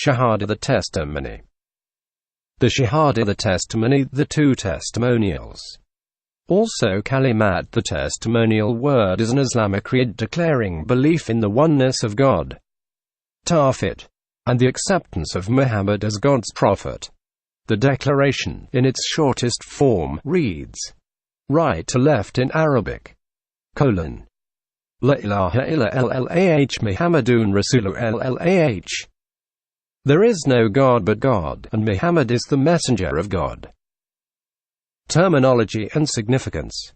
Shahada the Testimony. The Shahada the Testimony, the two testimonials. Also Kalimat, the testimonial word, is an Islamiccreed declaring belief in the oneness of God, tawhid, and the acceptance of Muhammad as God's prophet. The declaration, in its shortest form, reads, right to left in Arabic, La ilaha illallah Muhammadun rasulu llah. There is no God but God, and Muhammad is the messenger of God. Terminology and significance.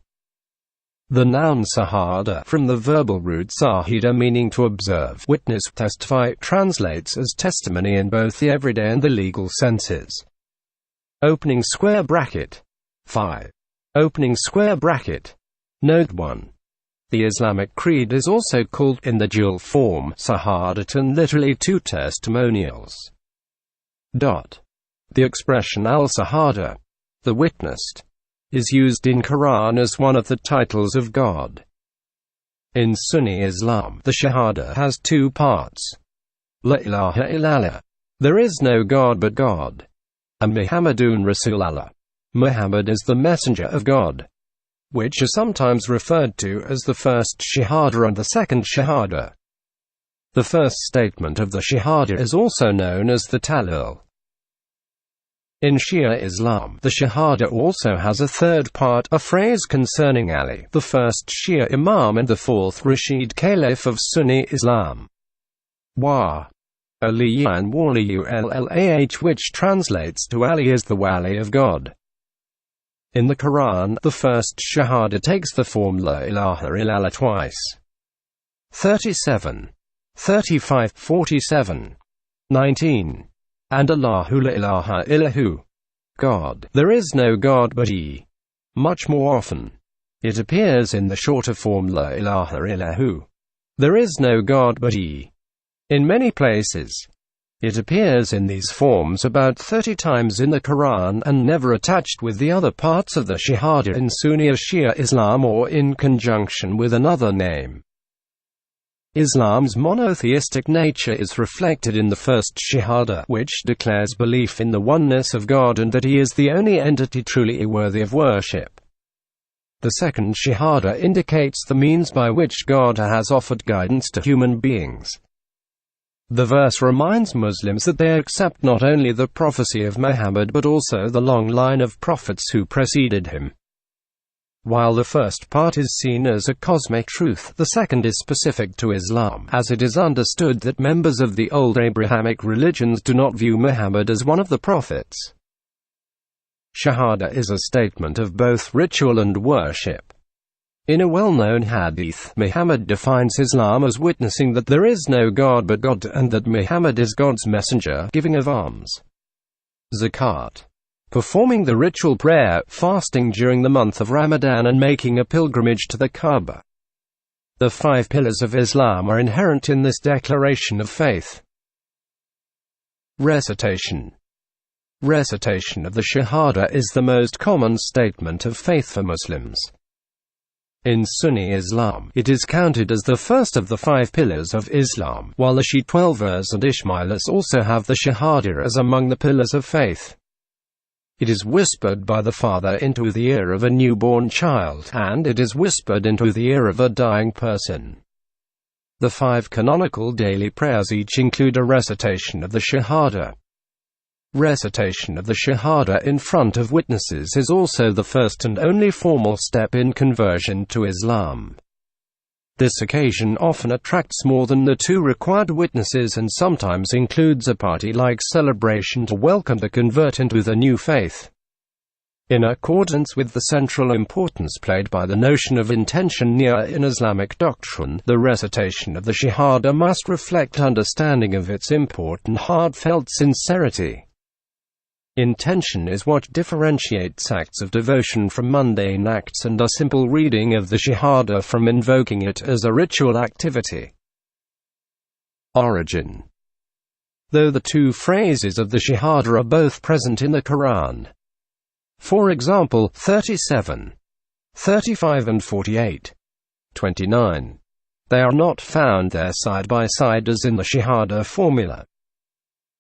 The noun sahada, from the verbal root sahida meaning to observe, witness, testify, translates as testimony in both the everyday and the legal senses. Opening square bracket. Phi. Opening square bracket. Note 1. The Islamic creed is also called, in the dual form, sahadatan, literally two testimonials. The expression al-sahada, the witnessed, is used in Quran as one of the titles of God. In Sunni Islam, the Shahada has two parts. La ilaha illallah, there is no God but God, and Muhammadun rasul, Muhammad is the messenger of God, which are sometimes referred to as the first Shahada and the second Shahada. The first statement of the Shahada is also known as the tahlil. In Shia Islam, the Shahada also has a third part, a phrase concerning Ali, the first Shia Imam and the fourth Rashid Caliph of Sunni Islam. Wa aliyan waliyu llah, which translates to Ali is the wali of God. In the Quran, the first Shahada takes the form la ilaha illallah twice. 37, 35, 47, 19. And Allahu la ilaha illahu. God, there is no God but He. Much more often, it appears in the shorter form la ilaha illahu. There is no God but He. In many places, it appears in these forms about 30 times in the Quran and never attached with the other parts of the Shahada in Sunni Shia Islam or in conjunction with another name. Islam's monotheistic nature is reflected in the first Shahada, which declares belief in the oneness of God and that He is the only entity truly worthy of worship. The second Shahada indicates the means by which God has offered guidance to human beings. The verse reminds Muslims that they accept not only the prophecy of Muhammad but also the long line of prophets who preceded him. While the first part is seen as a cosmic truth, the second is specific to Islam, as it is understood that members of the old Abrahamic religions do not view Muhammad as one of the prophets. Shahada is a statement of both ritual and worship. In a well-known hadith, Muhammad defines Islam as witnessing that there is no God but God and that Muhammad is God's messenger, giving of alms, zakat, performing the ritual prayer, fasting during the month of Ramadan and making a pilgrimage to the Kaaba. The 5 pillars of Islam are inherent in this declaration of faith. Recitation. Recitation of the Shahada is the most common statement of faith for Muslims. In Sunni Islam, it is counted as the first of the 5 pillars of Islam, while the Shia Twelvers and Ismailis also have the Shahada as among the pillars of faith. It is whispered by the father into the ear of a newborn child, and it is whispered into the ear of a dying person. The 5 canonical daily prayers each include a recitation of the Shahada. Recitation of the Shahada in front of witnesses is also the first and only formal step in conversion to Islam. This occasion often attracts more than the 2 required witnesses and sometimes includes a party-like celebration to welcome the convert into the new faith. In accordance with the central importance played by the notion of intention in Islamic doctrine, the recitation of the Shahada must reflect understanding of its import and heartfelt sincerity. Intention is what differentiates acts of devotion from mundane acts and a simple reading of the Shahada from invoking it as a ritual activity. Origin. Though the 2 phrases of the Shahada are both present in the Quran, for example, 37, 35 and 48, 29, they are not found there side by side as in the Shahada formula.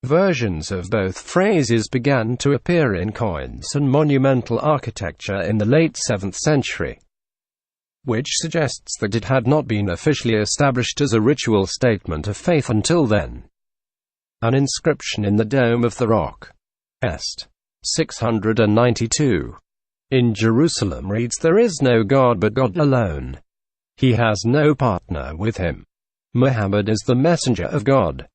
Versions of both phrases began to appear in coins and monumental architecture in the late 7th century, which suggests that it had not been officially established as a ritual statement of faith until then. An inscription in the Dome of the Rock, Est. 692, in Jerusalem reads, "There is no God but God alone. He has no partner with him. Muhammad is the messenger of God."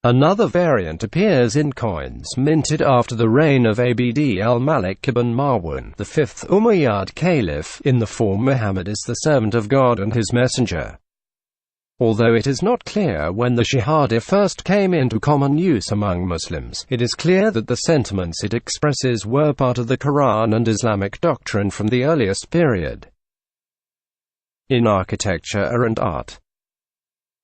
Another variant appears in coins minted after the reign of Abd al-Malik ibn Marwan, the 5th Umayyad Caliph, in the form "Muhammad is the servant of God and his messenger." Although it is not clear when the Shahada first came into common use among Muslims, it is clear that the sentiments it expresses were part of the Quran and Islamic doctrine from the earliest period. In architecture and art,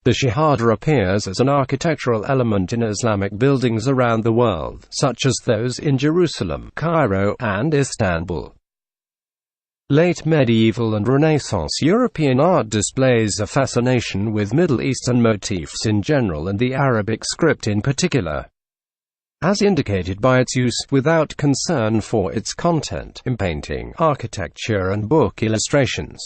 the Shahada appears as an architectural element in Islamic buildings around the world, such as those in Jerusalem, Cairo, and Istanbul. Late medieval and Renaissance European art displays a fascination with Middle Eastern motifs in general and the Arabic script in particular, as indicated by its use, without concern for its content, in painting, architecture and book illustrations.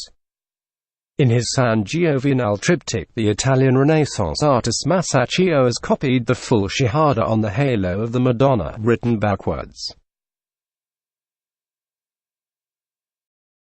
In his San Giovinal triptych, the Italian Renaissance artist Masaccio has copied the full Shahada on the halo of the Madonna, written backwards.